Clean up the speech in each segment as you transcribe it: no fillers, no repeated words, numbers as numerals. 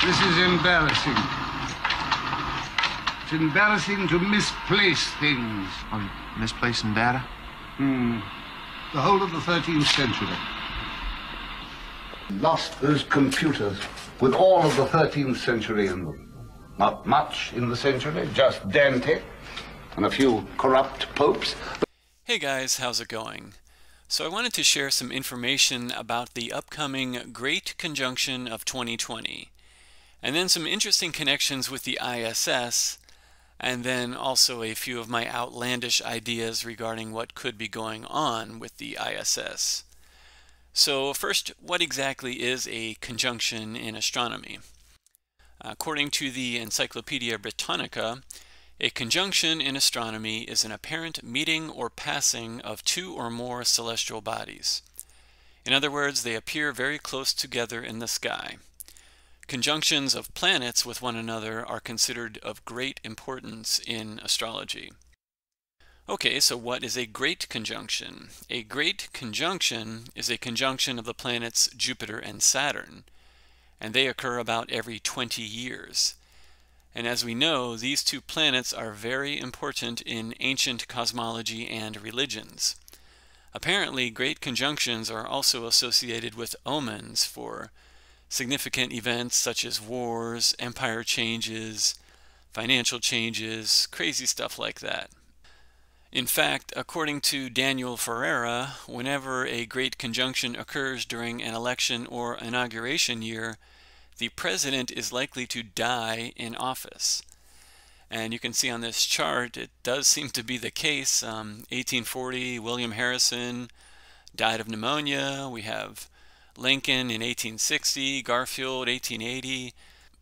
This is embarrassing. It's embarrassing to misplace things. Oh, misplacing data? The whole of the 13th century. Lost those computers with all of the 13th century in them. Not much in the century, just Dante and a few corrupt popes. Hey guys, how's it going? So I wanted to share some information about the upcoming Great Conjunction of 2020, and then some interesting connections with the ISS, and then also a few of my outlandish ideas regarding what could be going on with the ISS. So first, what exactly is a conjunction in astronomy? According to the Encyclopedia Britannica, a conjunction in astronomy is an apparent meeting or passing of two or more celestial bodies. In other words, they appear very close together in the sky. Conjunctions of planets with one another are considered of great importance in astrology. Okay, so what is a great conjunction? A great conjunction is a conjunction of the planets Jupiter and Saturn, and they occur about every 20 years. And as we know, these two planets are very important in ancient cosmology and religions. Apparently, great conjunctions are also associated with omens for significant events such as wars, empire changes, financial changes, crazy stuff like that. In fact, according to Daniel Ferreira, whenever a great conjunction occurs during an election or inauguration year, the president is likely to die in office. And you can see on this chart, it does seem to be the case. 1840, William Harrison died of pneumonia. We have Lincoln in 1860, Garfield 1880,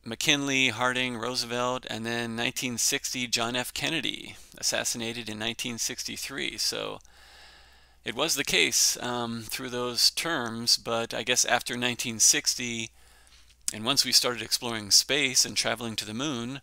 McKinley, Harding, Roosevelt, and then 1960, John F. Kennedy, assassinated in 1963. So it was the case through those terms, but I guess after 1960, and once we started exploring space and traveling to the moon,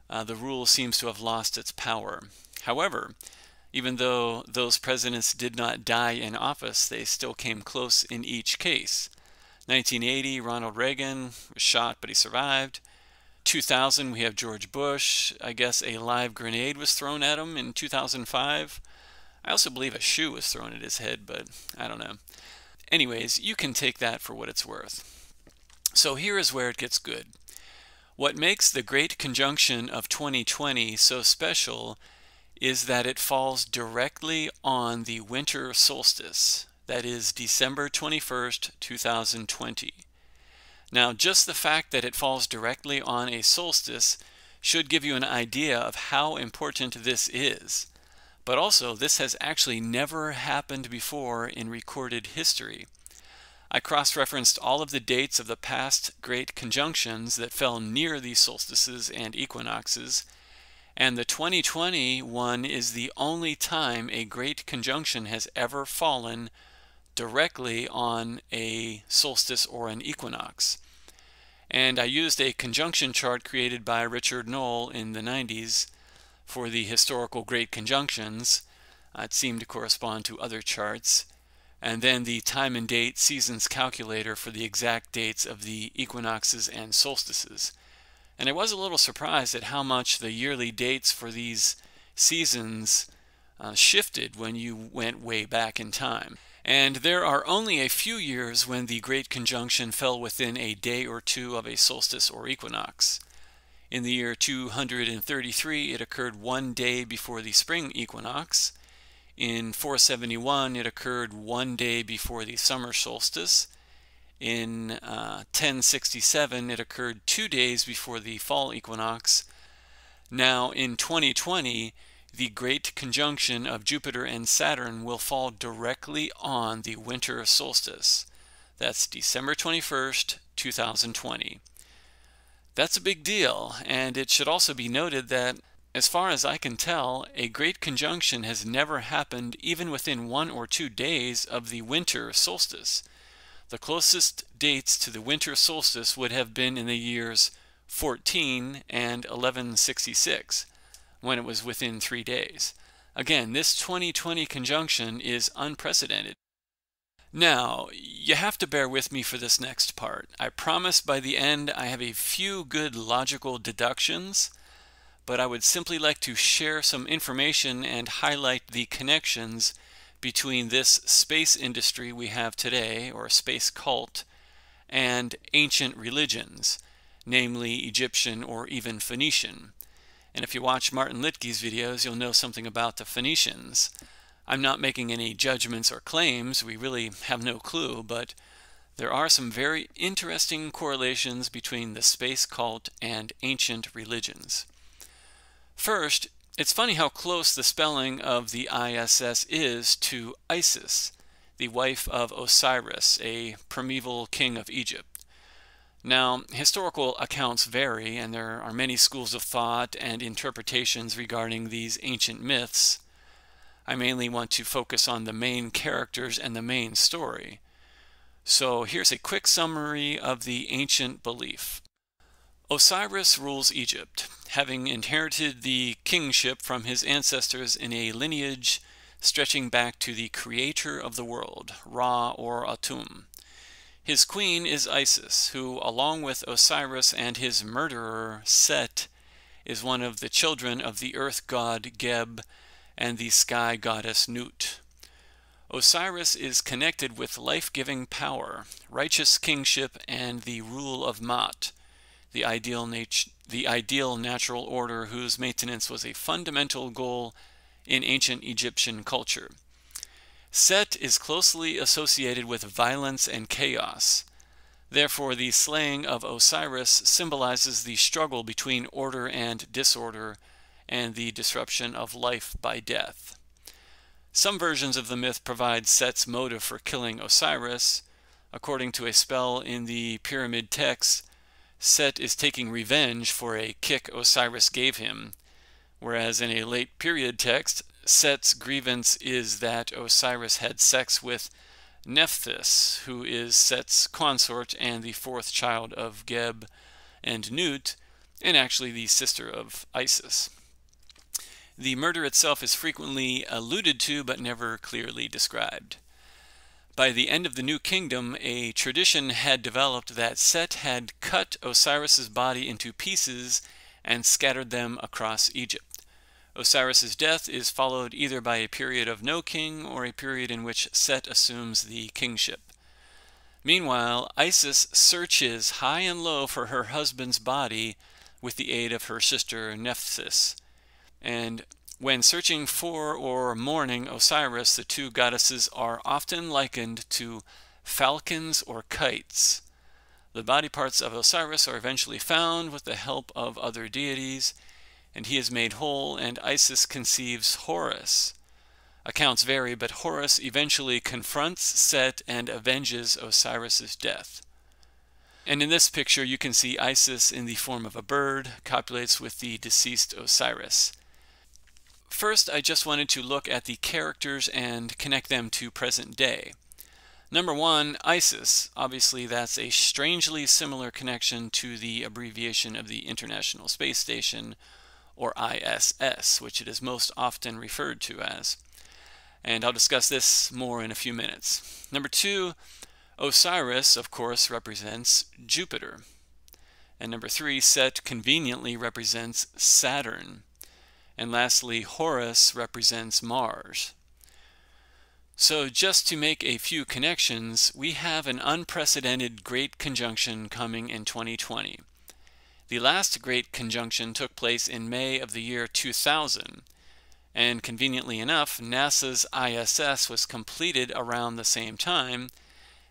the rule seems to have lost its power. However, even though those presidents did not die in office, they still came close in each case. 1980, Ronald Reagan was shot, but he survived. 2000, we have George Bush. I guess a live grenade was thrown at him in 2005. I also believe a shoe was thrown at his head, but I don't know. Anyways, you can take that for what it's worth. So here is where it gets good. What makes the Great Conjunction of 2020 so special is that it falls directly on the winter solstice, that is December 21st, 2020. Now, just the fact that it falls directly on a solstice should give you an idea of how important this is. But also, this has actually never happened before in recorded history. I cross-referenced all of the dates of the past great conjunctions that fell near these solstices and equinoxes, and the 2020 one is the only time a great conjunction has ever fallen directly on a solstice or an equinox. And I used a conjunction chart created by Richard Knoll in the 90s for the historical great conjunctions. It seemed to correspond to other charts. And then the time and date seasons calculator for the exact dates of the equinoxes and solstices. And I was a little surprised at how much the yearly dates for these seasons shifted when you went way back in time. And there are only a few years when the Great Conjunction fell within a day or two of a solstice or equinox. In the year 233, it occurred one day before the spring equinox. In 471, it occurred one day before the summer solstice. In 1067, it occurred 2 days before the fall equinox. Now, in 2020, the Great Conjunction of Jupiter and Saturn will fall directly on the winter solstice. That's December 21st, 2020. That's a big deal, and it should also be noted that as far as I can tell, a great conjunction has never happened even within 1 or 2 days of the winter solstice. The closest dates to the winter solstice would have been in the years 14 and 1166, when it was within 3 days. Again, this 2020 conjunction is unprecedented. Now, you have to bear with me for this next part. I promise by the end I have a few good logical deductions, but I would simply like to share some information and highlight the connections between this space industry we have today, or space cult, and ancient religions, namely Egyptian or even Phoenician. And if you watch Martin Littke's videos, you'll know something about the Phoenicians. I'm not making any judgments or claims, we really have no clue, but there are some very interesting correlations between the space cult and ancient religions. First, it's funny how close the spelling of the ISS is to Isis, the wife of Osiris, a primeval king of Egypt. Now, historical accounts vary, and there are many schools of thought and interpretations regarding these ancient myths. I mainly want to focus on the main characters and the main story. So here's a quick summary of the ancient belief. Osiris rules Egypt, having inherited the kingship from his ancestors in a lineage stretching back to the creator of the world, Ra or Atum. His queen is Isis, who, along with Osiris and his murderer Set, is one of the children of the earth god Geb and the sky goddess Nut. Osiris is connected with life-giving power, righteous kingship, and the rule of Maat, the ideal natural order whose maintenance was a fundamental goal in ancient Egyptian culture. Set is closely associated with violence and chaos. Therefore, the slaying of Osiris symbolizes the struggle between order and disorder and the disruption of life by death. Some versions of the myth provide Set's motive for killing Osiris. According to a spell in the pyramid text, Set is taking revenge for a kick Osiris gave him, whereas in a late period text, Set's grievance is that Osiris had sex with Nephthys, who is Set's consort and the fourth child of Geb and Nut, and actually the sister of Isis. The murder itself is frequently alluded to but never clearly described. By the end of the New Kingdom, a tradition had developed that Set had cut Osiris's body into pieces and scattered them across Egypt. Osiris's death is followed either by a period of no king or a period in which Set assumes the kingship. Meanwhile, Isis searches high and low for her husband's body with the aid of her sister Nephthys. And when searching for or mourning Osiris, the two goddesses are often likened to falcons or kites. The body parts of Osiris are eventually found with the help of other deities, and he is made whole, and Isis conceives Horus. Accounts vary, but Horus eventually confronts Set and avenges Osiris's death. And in this picture you can see Isis in the form of a bird copulates with the deceased Osiris. First, I just wanted to look at the characters and connect them to present day. Number one, Isis. Obviously, that's a strangely similar connection to the abbreviation of the International Space Station, or ISS, which it is most often referred to as. And I'll discuss this more in a few minutes. Number two, Osiris, of course, represents Jupiter. And number three, Set conveniently represents Saturn. And lastly, Horus represents Mars. So just to make a few connections, we have an unprecedented Great Conjunction coming in 2020. The last Great Conjunction took place in May of the year 2000, and conveniently enough, NASA's ISS was completed around the same time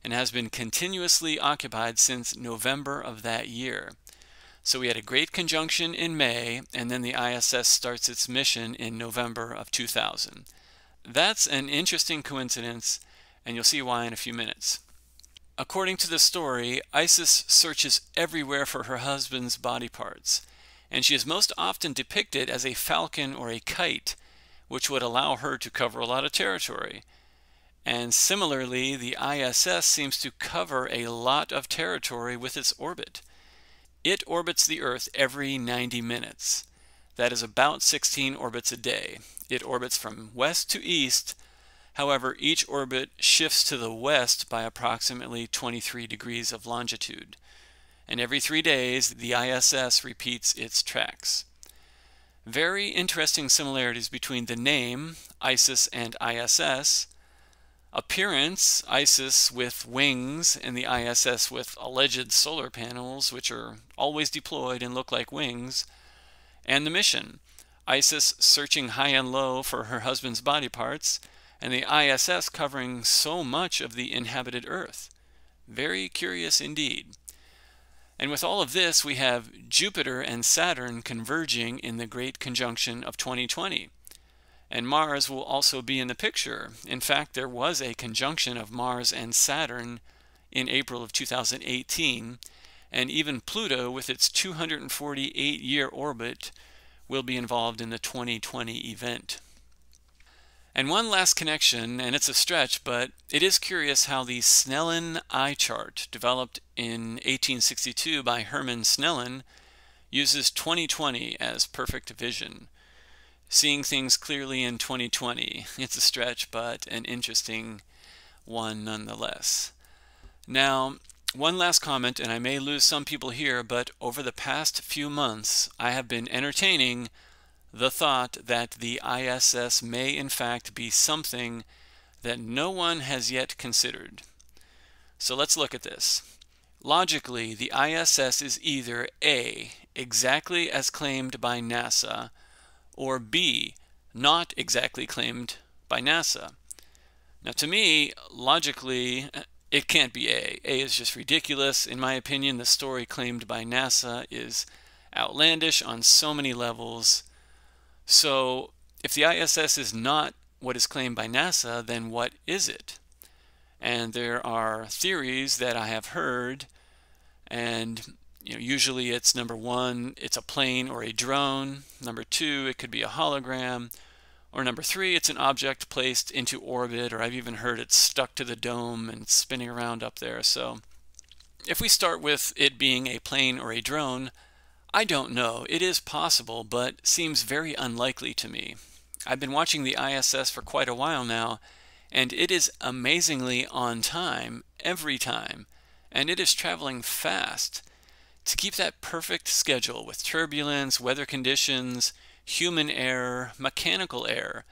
and has been continuously occupied since November of that year. So we had a Great Conjunction in May, and then the ISS starts its mission in November of 2000. That's an interesting coincidence, and you'll see why in a few minutes. According to the story, Isis searches everywhere for her husband's body parts, and she is most often depicted as a falcon or a kite, which would allow her to cover a lot of territory. And similarly, the ISS seems to cover a lot of territory with its orbit. It orbits the Earth every 90 minutes. That is about 16 orbits a day. It orbits from west to east, However, each orbit shifts to the west by approximately 23 degrees of longitude. And every 3 days, the ISS repeats its tracks. Very interesting similarities between the name, ISIS, and ISS. Appearance, ISIS with wings and the ISS with alleged solar panels, which are always deployed and look like wings. And the mission, ISIS searching high and low for her husband's body parts, and the ISS covering so much of the inhabited Earth. Very curious indeed. And with all of this, we have Jupiter and Saturn converging in the Great Conjunction of 2020. And Mars will also be in the picture. In fact, there was a conjunction of Mars and Saturn in April of 2018, and even Pluto with its 248-year orbit will be involved in the 2020 event. And one last connection, and it's a stretch, but it is curious how the Snellen eye chart, developed in 1862 by Hermann Snellen, uses 2020 as perfect vision. Seeing things clearly in 2020. It's a stretch, but an interesting one nonetheless. Now, one last comment, and I may lose some people here, but over the past few months, I have been entertaining the thought that the ISS may in fact be something that no one has yet considered. So let's look at this. Logically, the ISS is either A, exactly as claimed by NASA, or B, not exactly claimed by NASA. Now to me, logically, it can't be A. A is just ridiculous. In my opinion, the story claimed by NASA is outlandish on so many levels. So if the ISS is not what is claimed by NASA, then what is it? And there are theories that I have heard, and usually it's number one, it's a plane or a drone. Number two, it could be a hologram. Or number three, it's an object placed into orbit, or I've even heard it's stuck to the dome and spinning around up there. So if we start with it being a plane or a drone, I don't know. It is possible, but seems very unlikely to me. I've been watching the ISS for quite a while now, and it is amazingly on time every time, and it is traveling fast. To keep that perfect schedule with turbulence, weather conditions, human error, mechanical error,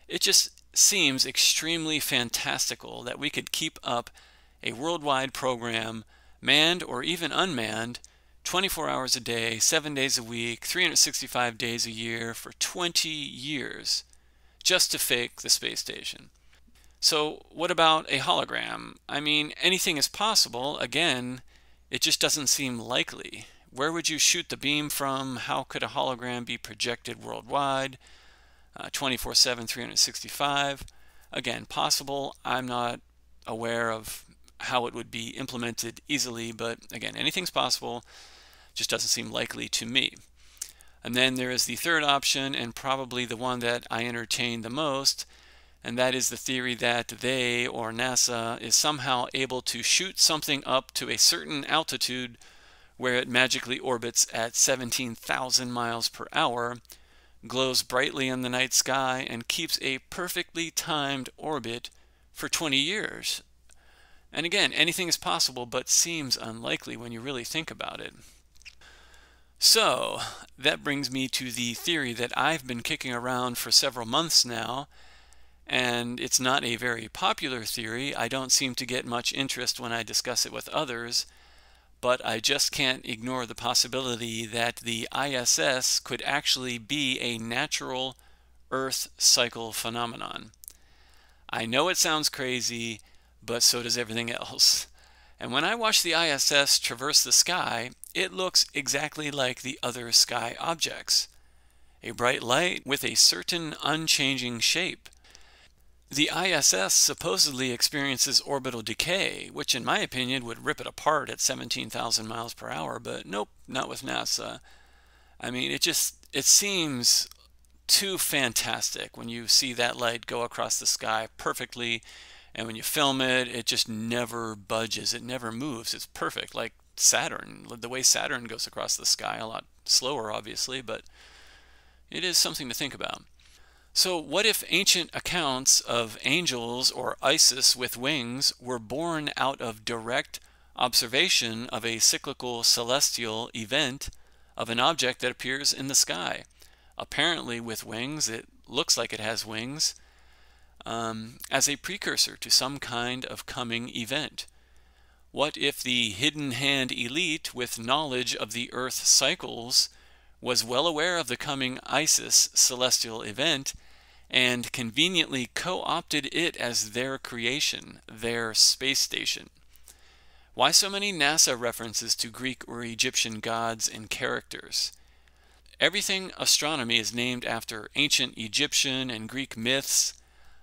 it just seems extremely fantastical that we could keep up a worldwide program, manned or even unmanned, 24 hours a day, 7 days a week, 365 days a year for 20 years, just to fake the space station. So what about a hologram? I mean, anything is possible. Again, it just doesn't seem likely. Where would you shoot the beam from? How could a hologram be projected worldwide? 24/7, 365. Again, possible. I'm not aware of how it would be implemented easily, but again, anything's possible. Just doesn't seem likely to me. And then there is the third option, and probably the one that I entertain the most, and that is the theory that they, or NASA, is somehow able to shoot something up to a certain altitude where it magically orbits at 17,000 miles per hour, glows brightly in the night sky, and keeps a perfectly timed orbit for 20 years. And again, anything is possible, but seems unlikely when you really think about it. So that brings me to the theory that I've been kicking around for several months now, and it's not a very popular theory. I don't seem to get much interest when I discuss it with others, but I just can't ignore the possibility that the ISS could actually be a natural Earth cycle phenomenon. I know it sounds crazy, but so does everything else. And when I watch the ISS traverse the sky, it looks exactly like the other sky objects. A bright light with a certain unchanging shape. The ISS supposedly experiences orbital decay, which in my opinion would rip it apart at 17,000 miles per hour, but nope, not with NASA. I mean, it seems too fantastic when you see that light go across the sky perfectly, and when you film it, it just never budges, it never moves. It's perfect, like Saturn, the way Saturn goes across the sky, a lot slower obviously, but it is something to think about. So what if ancient accounts of angels or Isis with wings were born out of direct observation of a cyclical celestial event of an object that appears in the sky? Apparently with wings, it looks like it has wings, as a precursor to some kind of coming event. What if the hidden hand elite with knowledge of the Earth cycles was well aware of the coming Isis celestial event and conveniently co-opted it as their creation, their space station? Why so many NASA references to Greek or Egyptian gods and characters? Everything astronomy is named after ancient Egyptian and Greek myths.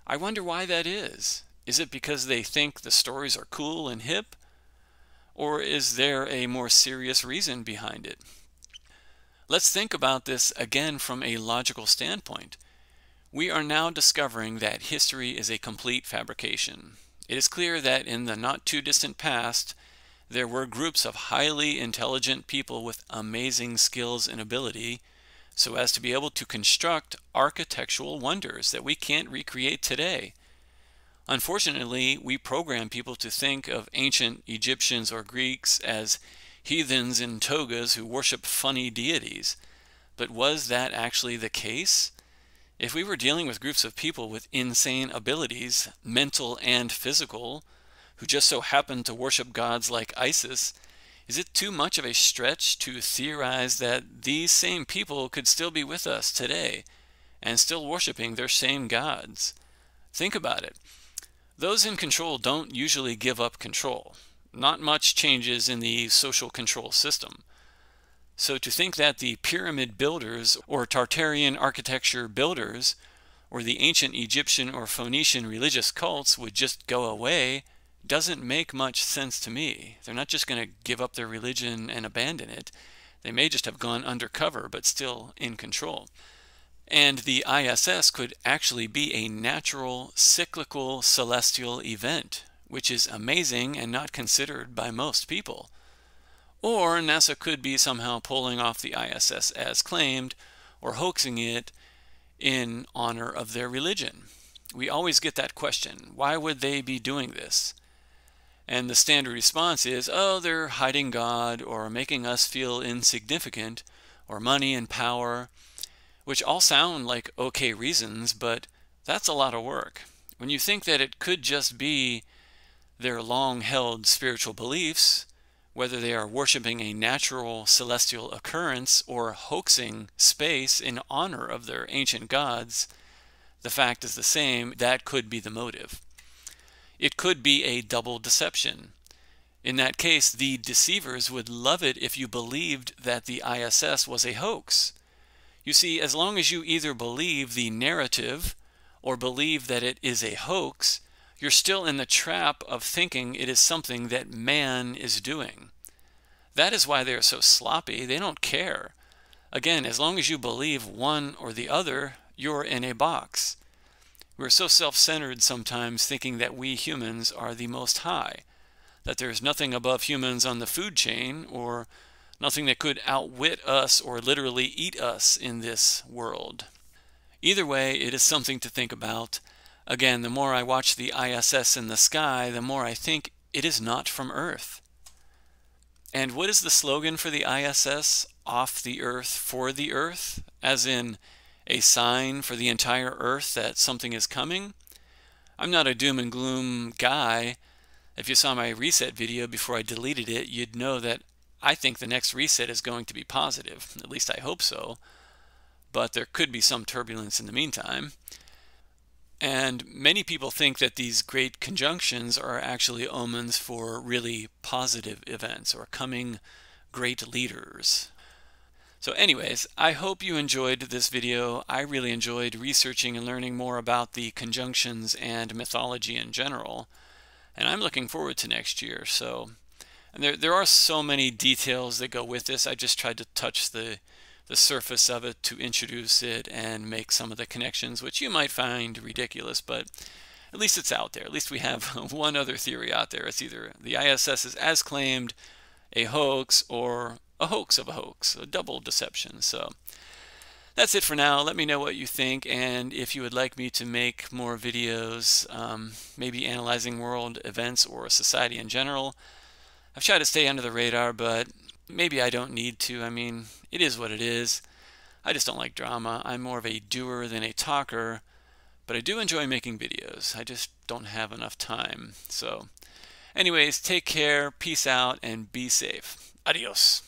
I wonder why that is. Is it because they think the stories are cool and hip? Or is there a more serious reason behind it? Let's think about this again from a logical standpoint. We are now discovering that history is a complete fabrication. It is clear that in the not too distant past, there were groups of highly intelligent people with amazing skills and ability, so as to be able to construct architectural wonders that we can't recreate today. Unfortunately, we program people to think of ancient Egyptians or Greeks as heathens in togas who worship funny deities. But was that actually the case? If we were dealing with groups of people with insane abilities, mental and physical, who just so happened to worship gods like Isis, is it too much of a stretch to theorize that these same people could still be with us today and still worshiping their same gods? Think about it. Those in control don't usually give up control. Not much changes in the social control system. So to think that the pyramid builders or Tartarian architecture builders or the ancient Egyptian or Phoenician religious cults would just go away doesn't make much sense to me. They're not just going to give up their religion and abandon it. They may just have gone undercover but still in control. And the ISS could actually be a natural cyclical celestial event, which is amazing and not considered by most people. Or NASA could be somehow pulling off the ISS as claimed or hoaxing it in honor of their religion. We always get that question. Why would they be doing this? And the standard response is, oh, they're hiding God or making us feel insignificant or money and power, which all sound like okay reasons, but that's a lot of work. When you think that it could just be their long-held spiritual beliefs, whether they are worshiping a natural celestial occurrence or hoaxing space in honor of their ancient gods, the fact is the same. That could be the motive. It could be a double deception. In that case, the deceivers would love it if you believed that the ISS was a hoax. You see, as long as you either believe the narrative or believe that it is a hoax, you're still in the trap of thinking it is something that man is doing. That is why they are so sloppy. They don't care. Again, as long as you believe one or the other, you're in a box. We're so self-centered sometimes, thinking that we humans are the most high, that there's nothing above humans on the food chain, or nothing that could outwit us or literally eat us in this world. Either way, it is something to think about. Again, the more I watch the ISS in the sky, the more I think it is not from Earth. And what is the slogan for the ISS? Off the Earth, for the Earth? As in a sign for the entire Earth that something is coming? I'm not a doom and gloom guy. If you saw my reset video before I deleted it, you'd know that I think the next reset is going to be positive. At least I hope so. But there could be some turbulence in the meantime. And many people think that these great conjunctions are actually omens for really positive events or coming great leaders. So anyways, I hope you enjoyed this video. I really enjoyed researching and learning more about the conjunctions and mythology in general. And I'm looking forward to next year. And there are so many details that go with this. I just tried to touch the surface of it to introduce it and make some of the connections, which you might find ridiculous, but at least it's out there. At least we have one other theory out there. It's either the ISS is as claimed a hoax or a hoax of a hoax, a double deception. So That's it for now. Let me know what you think, and if you would like me to make more videos, maybe analyzing world events or society in general. I've tried to stay under the radar, but maybe I don't need to. I mean, it is what it is. I just don't like drama. I'm more of a doer than a talker, but I do enjoy making videos. I just don't have enough time. So anyways, take care, peace out, and be safe. Adios.